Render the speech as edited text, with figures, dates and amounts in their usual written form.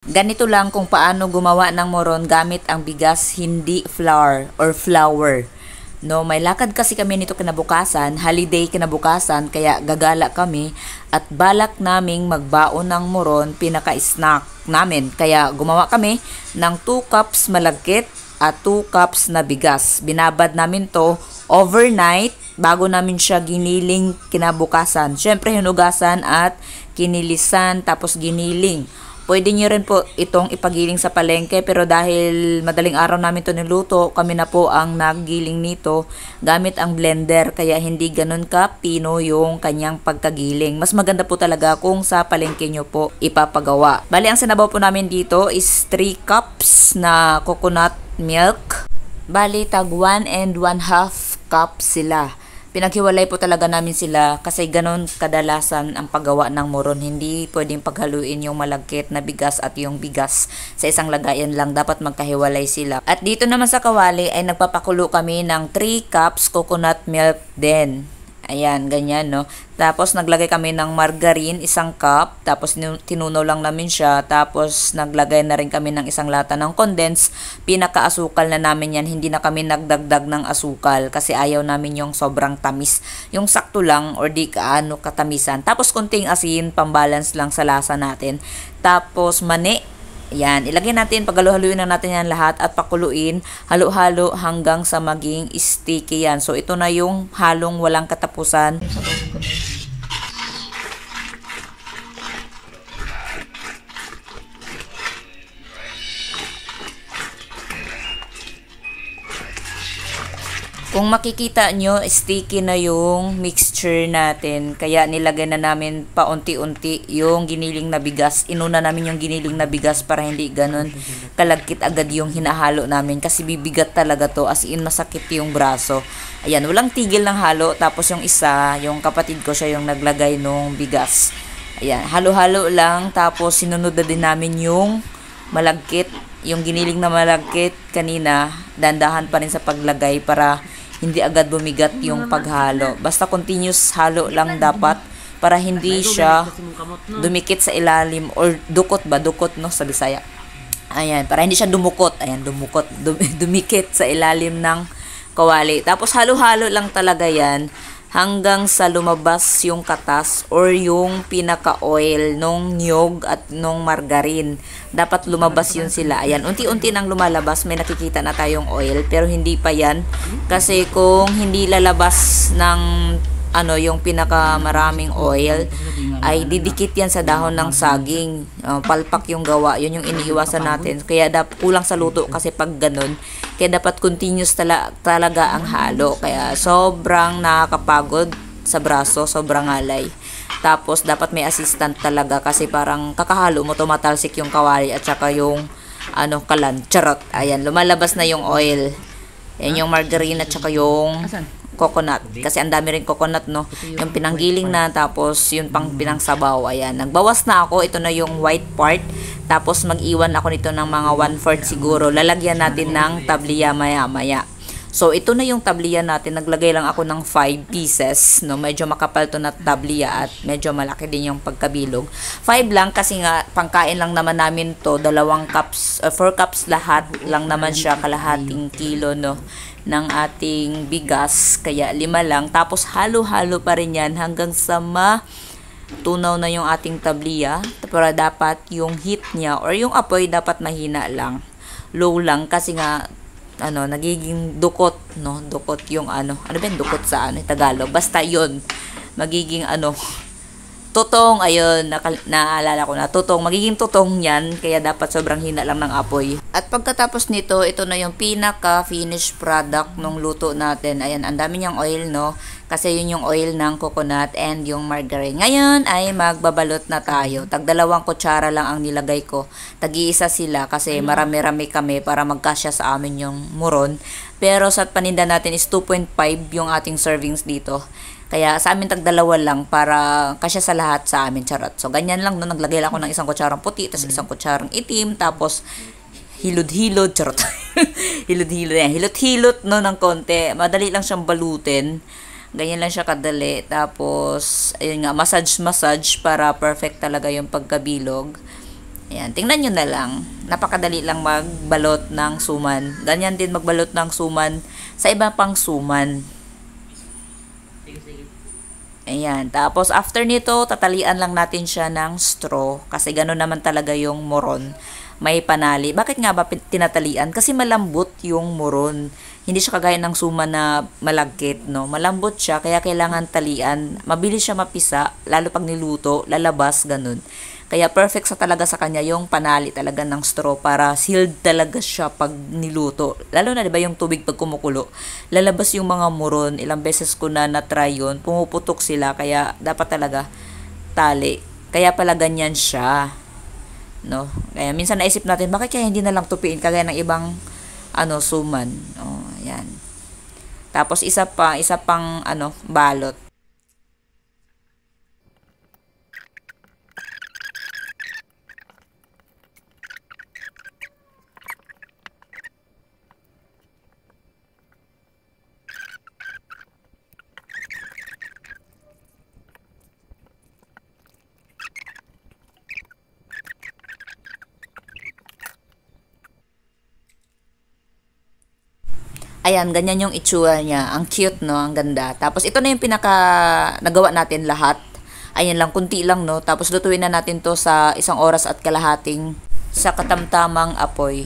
Ganito lang kung paano gumawa ng moron gamit ang bigas, hindi flour or flour. No, may lakad kasi kami nito kinabukasan, holiday kinabukasan, kaya gagala kami at balak naming magbaon ng moron, pinaka-snack namin. Kaya gumawa kami ng 2 cups malagkit at 2 cups na bigas. Binabad namin to overnight bago namin siya giniling kinabukasan. Syempre hinugasan at kinilisan tapos giniling. Pwede nyo rin po itong ipagiling sa palengke, pero dahil madaling araw namin ito niluto, kami na po ang naggiling nito gamit ang blender, kaya hindi ganun ka pino yung kanyang pagkagiling. Mas maganda po talaga kung sa palengke nyo po ipapagawa. Bali, ang sinabaw po namin dito is 3 cups na coconut milk. Bali, tag 1 and 1/2 cup sila. Pinaghiwalay po talaga namin sila kasi ganun kadalasan ang paggawa ng moron. Hindi pwedeng paghaluin yung malagkit na bigas at yung bigas sa isang lagayan lang. Dapat magkahiwalay sila. At dito naman sa kawali ay nagpapakulo kami ng 3 cups coconut milk din. Ayan, ganyan, no? Tapos, naglagay kami ng margarine, 1 cup. Tapos, tinunaw lang namin siya. Tapos, naglagay na rin kami ng 1 lata ng condensed. Pinaka-asukal na namin yan. Hindi na kami nagdagdag ng asukal kasi ayaw namin yung sobrang tamis. Yung sakto lang or di kaano katamisan. Tapos, konting asin, pambalance lang sa lasa natin. Tapos, mani. Yan, ilagay natin, paghalu-haluin na natin yan lahat at pakuluin, halo-halo hanggang sa maging sticky yan. So, ito na yung halong walang katapusan. Kung makikita nyo, sticky na yung mixture natin. Kaya nilagay na namin paunti-unti yung giniling na bigas. Inuna namin yung giniling na bigas para hindi ganun kalagkit agad yung hinahalo namin. Kasi bibigat talaga to, as in masakit yung braso. Ayan, walang tigil ng halo. Tapos yung isa, yung kapatid ko, siya yung naglagay nung bigas. Ayan, halo-halo lang. Tapos sinunod na din namin yung malagkit. Yung giniling na malagkit kanina, dandahan pa rin sa paglagay para hindi agad bumigat yung paghalo. Basta continuous halo lang dapat para hindi siya dumikit sa ilalim or dukot ba? Dukot, no? Sa Bisaya. Ayan, para hindi siya dumukot. Ayan, dumukot. Dumikit sa ilalim ng kawali. Tapos halo-halo lang talaga yan hanggang sa lumabas yung katas or yung pinaka-oil nung niyog at nung margarine. Dapat lumabas yun sila. Ayan, unti-unti nang lumalabas, may nakikita na tayong oil, pero hindi pa yan. Kasi kung hindi lalabas ng yung pinaka maraming oil, ay didikit yan sa dahon ng saging. Palpak yung gawa. Yun yung iniiwasan natin. Kaya kulang sa luto kasi pag ganun. Kaya dapat continuous talaga ang halo. Kaya sobrang nakakapagod sa braso, sobrang alay. Tapos dapat may assistant talaga kasi parang kakahalo mo, tumatalsik yung kawali at saka yung kalan. Charot. Ayan, lumalabas na yung oil. Yan yung margarine at saka yung coconut. Kasi ang dami rin coconut, no? Yung pinanggiling na, tapos yung pang pinangsabaw. Ayan, nagbawas na ako. Ito na yung white part. Tapos mag-iwan ako nito ng mga 1/4 siguro. Lalagyan natin ng tabliya maya-maya. So, ito na yung tabliya natin. Naglagay lang ako ng 5 pieces, no? Medyo makapal to na tabliya at medyo malaki din yung pagkabilog. 5 lang kasi nga, pangkain lang naman namin to. 2 cups, 4 cups lahat lang naman siya, kalahating kilo, no? Ng ating bigas, kaya 5 lang. Tapos halo-halo pa rin yan hanggang sa tunaw na yung ating tabliya. Pero dapat yung heat niya or yung apoy dapat mahina lang, low lang, kasi nga nagiging dukot, no? Dukot yung ano ba yung dukot sa Tagalog? Basta yun, magiging tutong, ayun, naalala ko na, tutong, magiging tutong yan, kaya dapat sobrang hina lang ng apoy. At pagkatapos nito, ito na yung pinaka-finished product nung luto natin. Ayan, ang dami niyang oil, no? Kasi yun yung oil ng coconut and yung margarine. Ngayon ay magbabalot na tayo. Tag 2 kutsara lang ang nilagay ko. Tag-iisa sila kasi marami-rami kami para magkasya sa amin yung muron. Pero sa paninda natin is 2.5 yung ating servings dito. Kaya sa amin tag 2 lang para kasya sa lahat sa amin, charot. So ganyan lang, no? Naglagay lang ako ng 1 kutsarang puti, tapos 1 kutsarang itim, tapos hilod-hilod, charot. Hilod-hilod yan. Hilot-hilot, no, ng konti. Madali lang siyang balutin. Ganyan lang siya kadali. Tapos, ayun nga, massage para perfect talaga yung pagkabilog. Ayan, tingnan nyo na lang. Napakadali lang magbalot ng suman. Ganyan din magbalot ng suman sa iba pang suman. Ayan. Tapos, after nito, tatalian lang natin siya ng straw. Kasi gano'n naman talaga yung moron. May panali. Bakit nga ba tinatalian? Kasi malambot yung moron. Hindi siya kagaya ng suma na malagkit, no? Malambot siya, kaya kailangan talian. Mabilis siya mapisa, lalo pag niluto, lalabas, ganun. Kaya perfect sa talaga sa kanya yung panali talaga ng straw para sealed talaga siya pag niluto. Lalo na 'di ba yung tubig pag kumukulo, lalabas yung mga muron. Ilang beses ko na na-try yun, pumuputok sila kaya dapat talaga tali. Kaya pala ganyan siya, no? Kaya minsan naisip natin bakit kaya hindi na lang tupiin kagaya ng ibang suman. Oh, ayan. Tapos isa pang balot. Ayan, ganyan yung itsura niya. Ang cute, no? Ang ganda. Tapos, ito na yung pinaka nagawa natin lahat. Ayan lang, kunti lang, no? Tapos, lutuin na natin to sa 1 oras at kalahating sa katamtamang apoy.